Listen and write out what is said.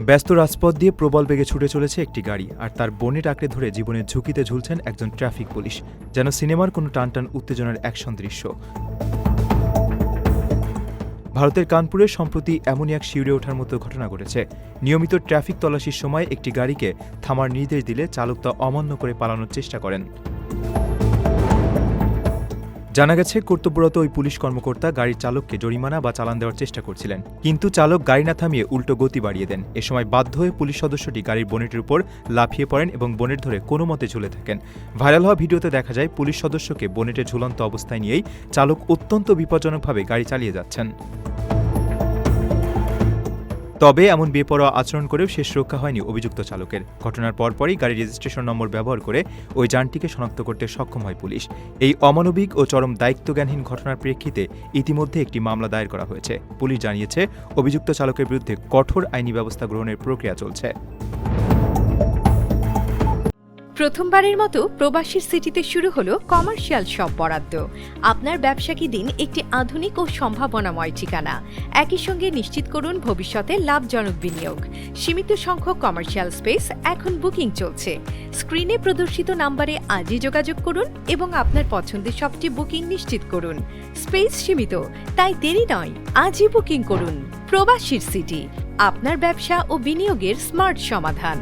ব্যস্ত রাজপথ দিয়ে প্রবল বেগে ছুটে চলেছে একটি গাড়ি, আর তার বনেট আঁকড়ে ধরে জীবনের ঝুঁকিতে ঝুলছেন একজন ট্রাফিক পুলিশ। যেন সিনেমার কোনো টানটান উত্তেজনার অ্যাকশন দৃশ্য। ভারতের কানপুরে সম্প্রতি এমনই এক শিউরে ওঠার মতো ঘটনা ঘটেছে। নিয়মিত ট্রাফিক তল্লাশির সময় একটি গাড়িকে থামার নির্দেশ দিলে চালক তা অমান্য করে পালানোর চেষ্টা করেন। জানা গেছে, কর্তব্যরত ওই পুলিশ কর্মকর্তা গাড়ির চালককে জরিমানা বা চালান দেওয়ার চেষ্টা করছিলেন, কিন্তু চালক গাড়ি না থামিয়ে উল্টো গতি বাড়িয়ে দেন। এ সময় বাধ্য হয়ে পুলিশ সদস্যটি গাড়ির বনেটের উপর লাফিয়ে পড়েন এবং বনেট ধরে কোনো মতে ঝুলে থাকেন। ভাইরাল হওয়া ভিডিওতে দেখা যায়, পুলিশ সদস্যকে বনেটে ঝুলন্ত অবস্থায় নিয়েই চালক অত্যন্ত বিপজ্জনকভাবে গাড়ি চালিয়ে যাচ্ছেন। তবে এমন বেপরোয়া আচরণ করেও শেষ রক্ষা হয়নি অভিযুক্ত চালকের। ঘটনার পরপরই গাড়ির রেজিস্ট্রেশন নম্বর ব্যবহার করে ওই যানটিকে শনাক্ত করতে সক্ষম হয় পুলিশ। এই অমানবিক ও চরম দায়িত্বজ্ঞানহীন ঘটনার প্রেক্ষিতে ইতিমধ্যে একটি মামলা দায়ের করা হয়েছে। পুলিশ জানিয়েছে, অভিযুক্ত চালকের বিরুদ্ধে কঠোর আইনি ব্যবস্থা গ্রহণের প্রক্রিয়া চলছে। প্রথমবারের মতো প্রবাসীর সিটিতে শুরু হলো কমার্শিয়াল শপ বরাদ্দ। আপনার ব্যবসাকে দিন একটি আধুনিক ও সম্ভাবনাময় ঠিকানা। একই সঙ্গে নিশ্চিত করুন ভবিষ্যতে লাভজনক বিনিয়োগ। সীমিত সংখ্যক কমার্শিয়াল স্পেস এখন বুকিং চলছে। স্ক্রিনে প্রদর্শিত নাম্বারে আজই যোগাযোগ করুন এবং আপনার পছন্দের শপটি বুকিং নিশ্চিত করুন। স্পেস সীমিত, তাই দেরি নয়, আজই বুকিং করুন। প্রবাসীর সিটি, আপনার ব্যবসা ও বিনিয়োগের স্মার্ট সমাধান।